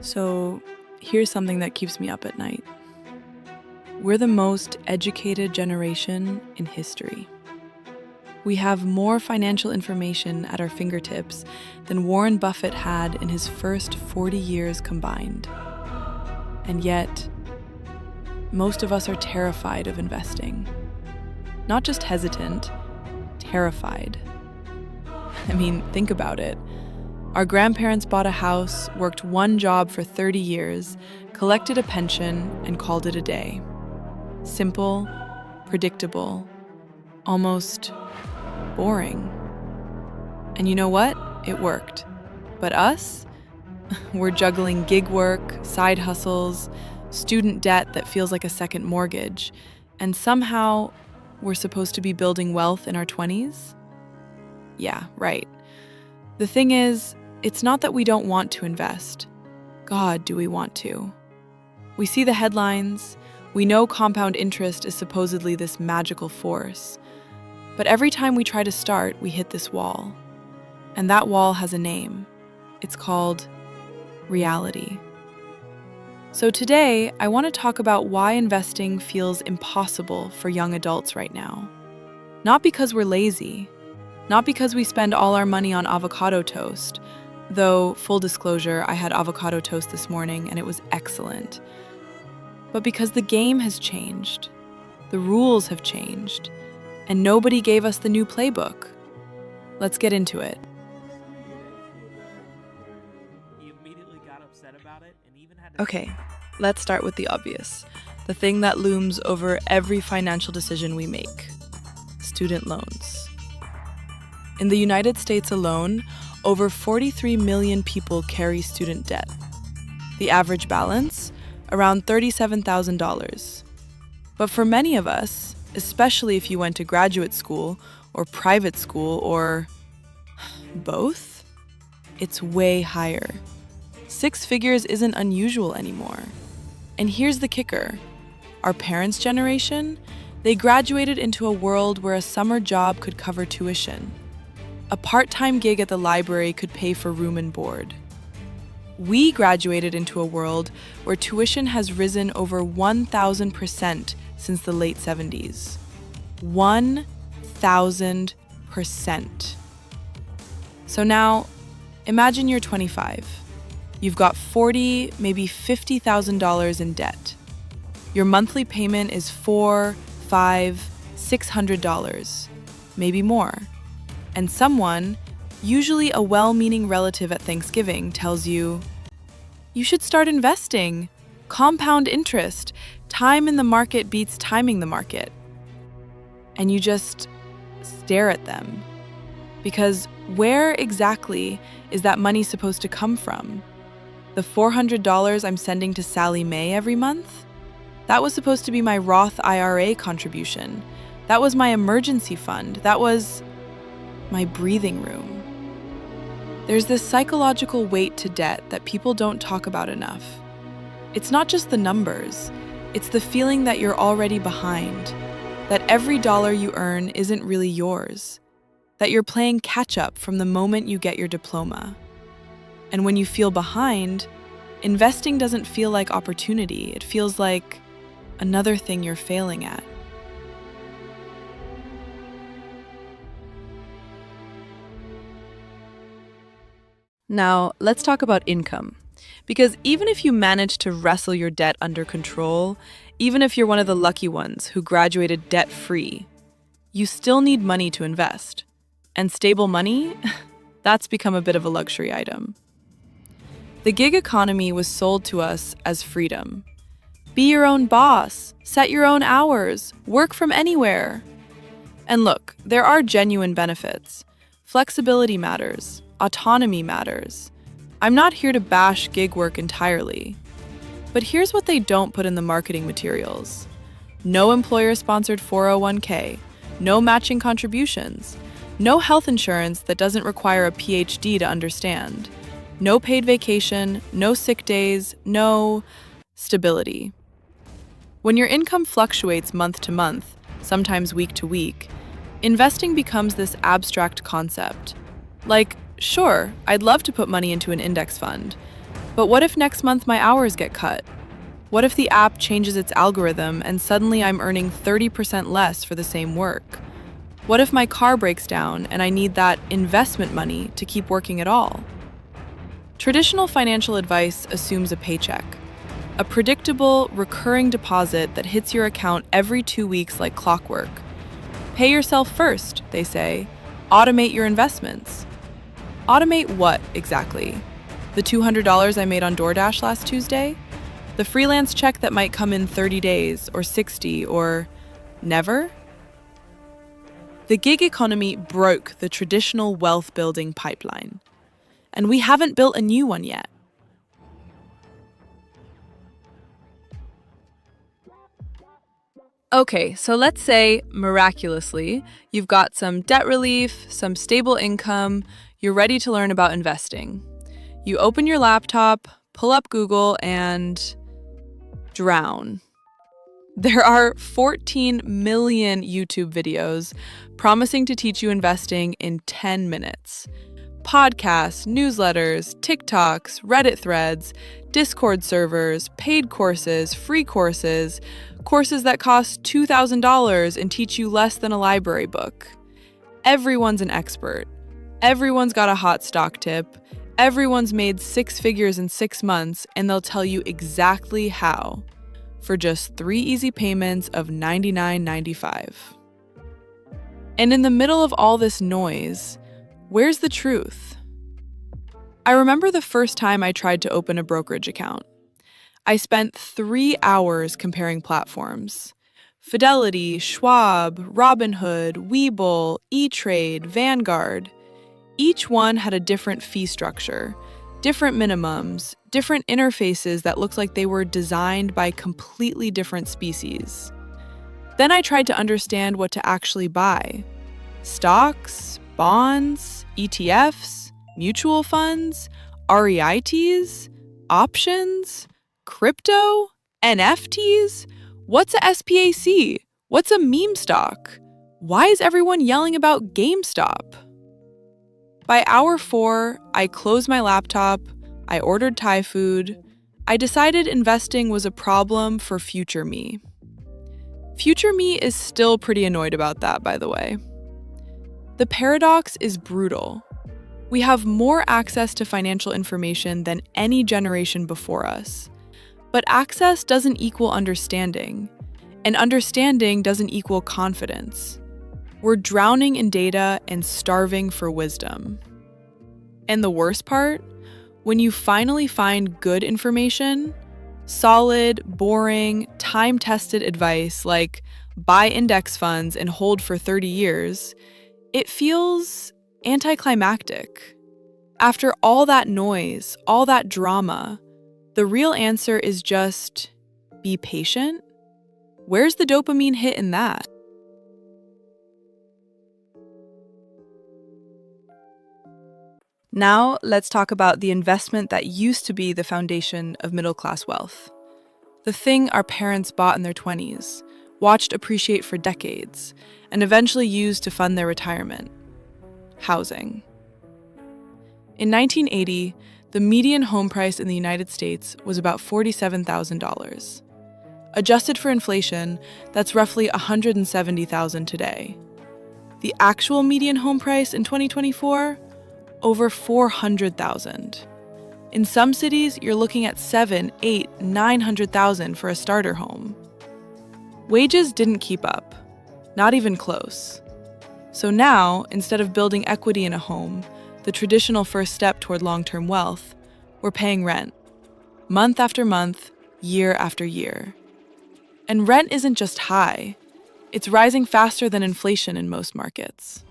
So here's something that keeps me up at night. We're the most educated generation in history. We have more financial information at our fingertips than Warren Buffett had in his first 40 years combined. And yet, most of us are terrified of investing. Not just hesitant, terrified. I mean, think about it. Our grandparents bought a house, worked one job for 30 years, collected a pension, and called it a day. Simple, predictable, almost boring. And you know what? It worked. But us? We're juggling gig work, side hustles, student debt that feels like a second mortgage, and somehow we're supposed to be building wealth in our 20s? Yeah, right. The thing is, it's not that we don't want to invest. God, do we want to. We see the headlines. We know compound interest is supposedly this magical force. But every time we try to start, we hit this wall. And that wall has a name. It's called reality. So today, I want to talk about why investing feels impossible for young adults right now. Not because we're lazy, not because we spend all our money on avocado toast, though, full disclosure, I had avocado toast this morning and it was excellent. But because the game has changed, the rules have changed, and nobody gave us the new playbook. Let's get into it. Okay, let's start with the obvious, the thing that looms over every financial decision we make: student loans. In the United States alone, over 43 million people carry student debt. The average balance? Around $37,000. But for many of us, especially if you went to graduate school or private school or both, it's way higher. 6 figures isn't unusual anymore. And here's the kicker. Our parents' generation, they graduated into a world where a summer job could cover tuition. A part-time gig at the library could pay for room and board. We graduated into a world where tuition has risen over 1,000% since the late 70s. 1,000%. So now, imagine you're 25. You've got $40,000, maybe $50,000 in debt. Your monthly payment is $400, $500, $600, maybe more. And someone, usually a well-meaning relative at Thanksgiving, tells you, you should start investing. Compound interest. Time in the market beats timing the market. And you just stare at them. Because where exactly is that money supposed to come from? The $400 I'm sending to Sally Mae every month? That was supposed to be my Roth IRA contribution. That was my emergency fund. That was my breathing room. There's this psychological weight to debt that people don't talk about enough. It's not just the numbers, it's the feeling that you're already behind, that every dollar you earn isn't really yours, that you're playing catch-up from the moment you get your diploma. And when you feel behind, investing doesn't feel like opportunity, it feels like another thing you're failing at. Now, let's talk about income. Because even if you manage to wrestle your debt under control, even if you're one of the lucky ones who graduated debt-free, you still need money to invest. And stable money? That's become a bit of a luxury item. The gig economy was sold to us as freedom. Be your own boss, set your own hours, work from anywhere. And look, there are genuine benefits. Flexibility matters. Autonomy matters. I'm not here to bash gig work entirely. But here's what they don't put in the marketing materials. No employer-sponsored 401k, no matching contributions, no health insurance that doesn't require a PhD to understand, no paid vacation, no sick days, no stability. When your income fluctuates month to month, sometimes week to week, investing becomes this abstract concept. Like, sure, I'd love to put money into an index fund, But what if next month my hours get cut? What if the app changes its algorithm and suddenly I'm earning 30% less for the same work? What if my car breaks down and I need that investment money to keep working at all? Traditional financial advice assumes a paycheck, a predictable, recurring deposit that hits your account every 2 weeks like clockwork. Pay yourself first, they say. Automate your investments. Automate what, exactly? The $200 I made on DoorDash last Tuesday? The freelance check that might come in 30 days, or 60, or never? The gig economy broke the traditional wealth-building pipeline, and we haven't built a new one yet. Okay, so let's say, miraculously, you've got some debt relief, some stable income, you're ready to learn about investing. You open your laptop, pull up Google, and drown. There are 14 million YouTube videos promising to teach you investing in 10 minutes. Podcasts, newsletters, TikToks, Reddit threads, Discord servers, paid courses, free courses, courses that cost $2,000 and teach you less than a library book. Everyone's an expert. Everyone's got a hot stock tip. Everyone's made 6 figures in 6 months, and they'll tell you exactly how, for just 3 easy payments of $99.95. And in the middle of all this noise, where's the truth? I remember the first time I tried to open a brokerage account. I spent 3 hours comparing platforms. Fidelity, Schwab, Robinhood, Webull, E-Trade, Vanguard. Each one had a different fee structure, different minimums, different interfaces that looked like they were designed by completely different species. Then I tried to understand what to actually buy. Stocks, bonds, ETFs, mutual funds, REITs, options, crypto, NFTs. What's a SPAC? What's a meme stock? Why is everyone yelling about GameStop? By hour 4, I closed my laptop, I ordered Thai food. I decided investing was a problem for future me. Future me is still pretty annoyed about that, by the way. The paradox is brutal. We have more access to financial information than any generation before us. But access doesn't equal understanding, and understanding doesn't equal confidence. We're drowning in data and starving for wisdom. And the worst part? When you finally find good information, solid, boring, time-tested advice like buy index funds and hold for 30 years, it feels anticlimactic. After all that noise, all that drama, the real answer is just be patient. Where's the dopamine hit in that? Now, let's talk about the investment that used to be the foundation of middle-class wealth. The thing our parents bought in their 20s, watched appreciate for decades, and eventually used to fund their retirement. Housing. In 1980, the median home price in the United States was about $47,000. Adjusted for inflation, that's roughly $170,000 today. The actual median home price in 2024? Over $400,000. In some cities, you're looking at $700,000, $800,000, $900,000 for a starter home. Wages didn't keep up, not even close. So now, instead of building equity in a home, the traditional first step toward long-term wealth, we're paying rent. Month after month, year after year. And rent isn't just high, it's rising faster than inflation in most markets.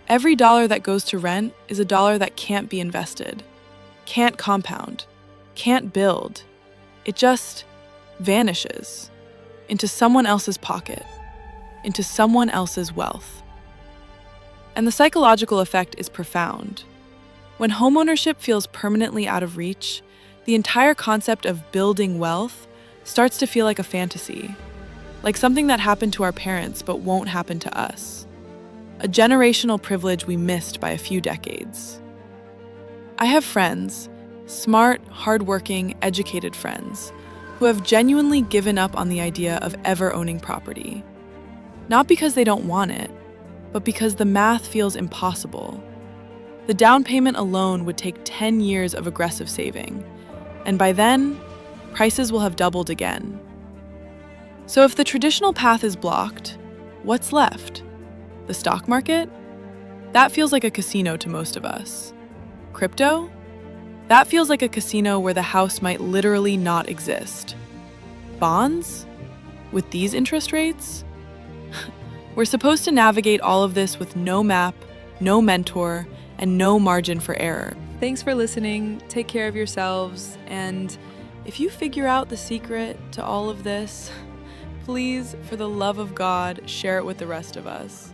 Every dollar that goes to rent is a dollar that can't be invested, can't compound, can't build. It just vanishes into someone else's pocket, into someone else's wealth. And the psychological effect is profound. When homeownership feels permanently out of reach, the entire concept of building wealth starts to feel like a fantasy, like something that happened to our parents but won't happen to us. A generational privilege we missed by a few decades. I have friends, Smart, hardworking, educated friends who have genuinely given up on the idea of ever owning property. Not because they don't want it, but because the math feels impossible. The down payment alone would take 10 years of aggressive saving, and by then, prices will have doubled again. So if the traditional path is blocked, what's left? The stock market? That feels like a casino to most of us. Crypto? That feels like a casino where the house might literally not exist. Bonds? With these interest rates? We're supposed to navigate all of this with no map, no mentor, and no margin for error. Thanks for listening. Take care of yourselves. And if you figure out the secret to all of this, please, for the love of God, share it with the rest of us.